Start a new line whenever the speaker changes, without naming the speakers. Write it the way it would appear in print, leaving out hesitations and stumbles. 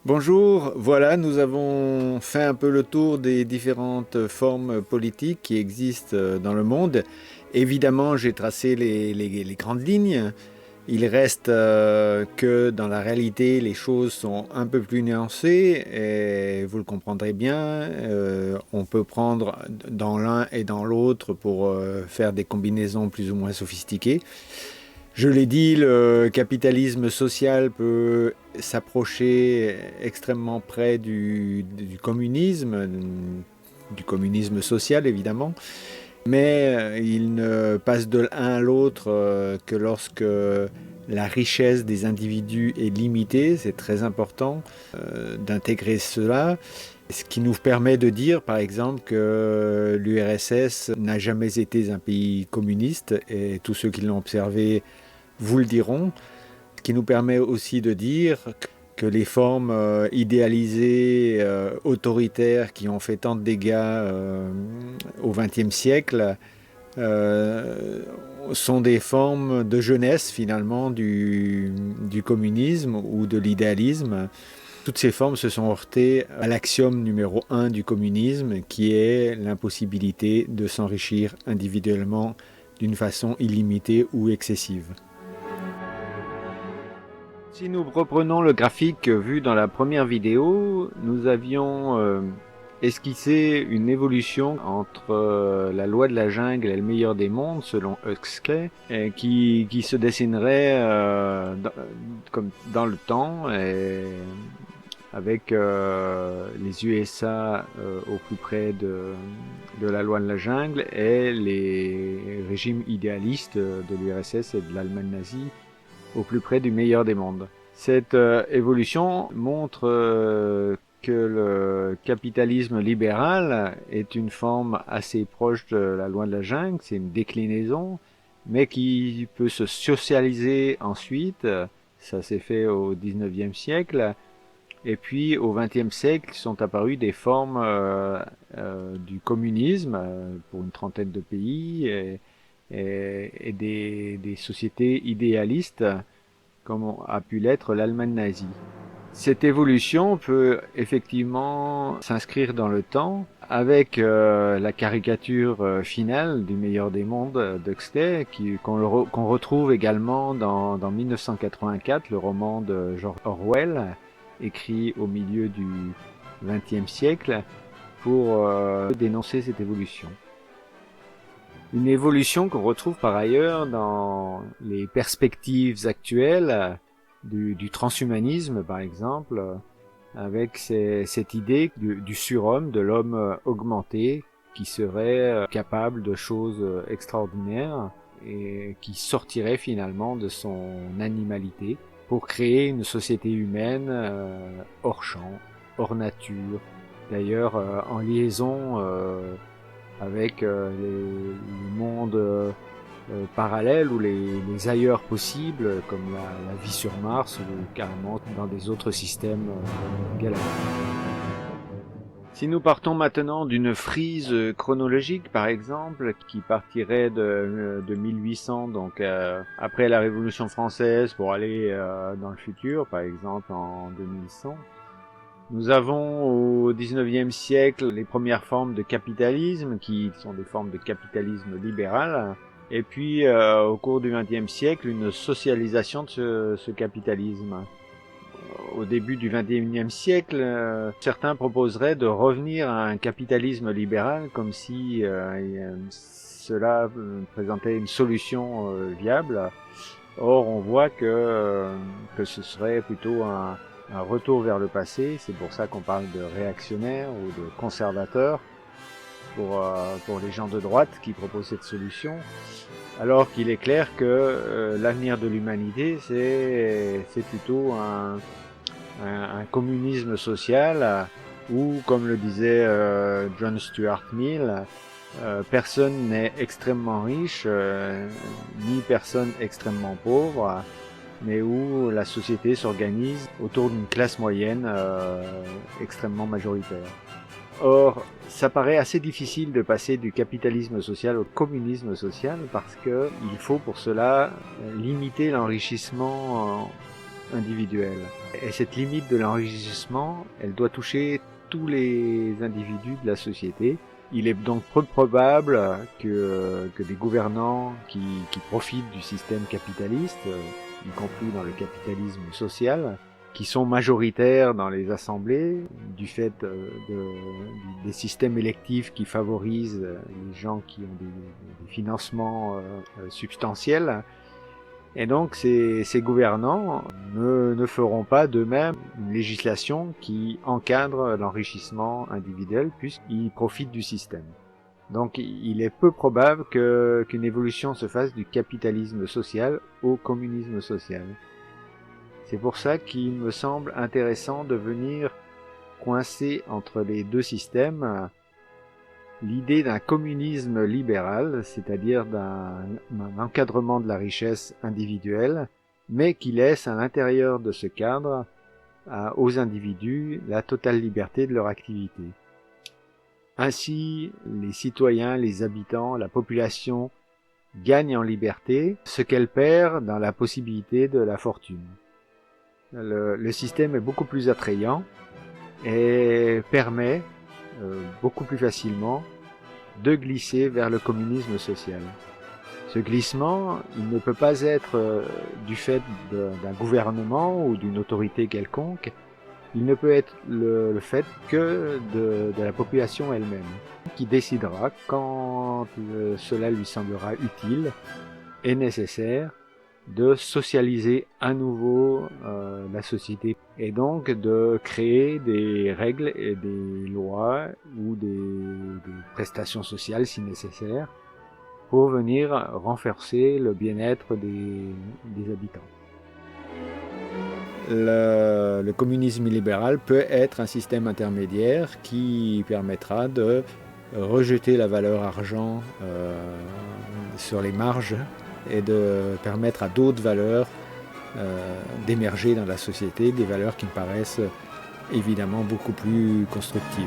Bonjour, voilà, nous avons fait un peu le tour des différentes formes politiques qui existent dans le monde. Évidemment, j'ai tracé les grandes lignes. Il reste que dans la réalité, les choses sont un peu plus nuancées et vous le comprendrez bien. On peut prendre dans l'un et dans l'autre pour faire des combinaisons plus ou moins sophistiquées. Je l'ai dit, le capitalisme social peut s'approcher extrêmement près du communisme social évidemment, mais il ne passe de l'un à l'autre que lorsque la richesse des individus est limitée. C'est très important d'intégrer cela. Ce qui nous permet de dire, par exemple, que l'URSS n'a jamais été un pays communiste, et tous ceux qui l'ont observé vous le diront, ce qui nous permet aussi de dire que les formes idéalisées, autoritaires, qui ont fait tant de dégâts au XXe siècle, sont des formes de jeunesse finalement du communisme ou de l'idéalisme. Toutes ces formes se sont heurtées à l'axiome numéro 1 du communisme, qui est l'impossibilité de s'enrichir individuellement d'une façon illimitée ou excessive. Si nous reprenons le graphique vu dans la première vidéo, nous avions esquissé une évolution entre la loi de la jungle et le meilleur des mondes, selon Huxley, qui se dessinerait comme dans le temps, avec les USA au plus près de la loi de la jungle et les régimes idéalistes de l'URSS et de l'Allemagne nazie au plus près du meilleur des mondes. Cette évolution montre que le capitalisme libéral est une forme assez proche de la loi de la jungle, c'est une déclinaison, mais qui peut se socialiser ensuite. Ça s'est fait au 19e siècle. Et puis au XXe siècle sont apparues des formes du communisme pour une trentaine de pays et des sociétés idéalistes comme a pu l'être l'Allemagne nazie. Cette évolution peut effectivement s'inscrire dans le temps avec la caricature finale du meilleur des mondes d'Huxley qu'on retrouve également dans 1984, le roman de George Orwell, écrit au milieu du XXe siècle pour dénoncer cette évolution. Une évolution qu'on retrouve par ailleurs dans les perspectives actuelles du transhumanisme, par exemple, avec cette idée du surhomme, de l'homme augmenté, qui serait capable de choses extraordinaires et qui sortirait finalement de son animalité pour créer une société humaine hors champ, hors nature. D'ailleurs, en liaison avec les mondes parallèles ou les ailleurs possibles, comme la vie sur Mars ou carrément dans des autres systèmes galactiques. Si nous partons maintenant d'une frise chronologique, par exemple, qui partirait de 1800, donc après la Révolution française, pour aller dans le futur, par exemple en 2100, nous avons au XIXe siècle les premières formes de capitalisme, qui sont des formes de capitalisme libéral, et puis au cours du XXe siècle, une socialisation de ce capitalisme. Au début du XXIe siècle, certains proposeraient de revenir à un capitalisme libéral comme si cela présentait une solution viable. Or, on voit que ce serait plutôt un retour vers le passé. C'est pour ça qu'on parle de réactionnaires ou de conservateurs pour les gens de droite qui proposent cette solution. Alors qu'il est clair que l'avenir de l'humanité, c'est plutôt un communisme social où, comme le disait John Stuart Mill, personne n'est extrêmement riche, ni personne extrêmement pauvre, mais où la société s'organise autour d'une classe moyenne extrêmement majoritaire. Or, ça paraît assez difficile de passer du capitalisme social au communisme social parce que il faut pour cela limiter l'enrichissement individuelle. Et cette limite de l'enrichissement, elle doit toucher tous les individus de la société. Il est donc peu probable que des gouvernants qui profitent du système capitaliste, y compris dans le capitalisme social, qui sont majoritaires dans les assemblées, du fait des systèmes électifs qui favorisent les gens qui ont des financements substantiels. Et donc ces gouvernants ne feront pas d'eux-mêmes une législation qui encadre l'enrichissement individuel puisqu'ils profitent du système. Donc il est peu probable qu'une évolution se fasse du capitalisme social au communisme social. C'est pour ça qu'il me semble intéressant de venir coincer entre les deux systèmes l'idée d'un communisme libéral, c'est-à-dire d'un encadrement de la richesse individuelle, mais qui laisse à l'intérieur de ce cadre aux individus la totale liberté de leur activité. Ainsi, les citoyens, les habitants, la population gagnent en liberté ce qu'elle perd dans la possibilité de la fortune. Le système est beaucoup plus attrayant et permet beaucoup plus facilement de glisser vers le communisme social. Ce glissement, il ne peut pas être du fait d'un gouvernement ou d'une autorité quelconque, il ne peut être le fait que de la population elle-même, qui décidera quand cela lui semblera utile et nécessaire de socialiser à nouveau la société et donc de créer des règles et des lois ou des prestations sociales si nécessaire pour venir renforcer le bien-être des habitants. Le communisme libéral peut être un système intermédiaire qui permettra de rejeter la valeur argent sur les marges et de permettre à d'autres valeurs d'émerger dans la société, des valeurs qui me paraissent évidemment beaucoup plus constructives.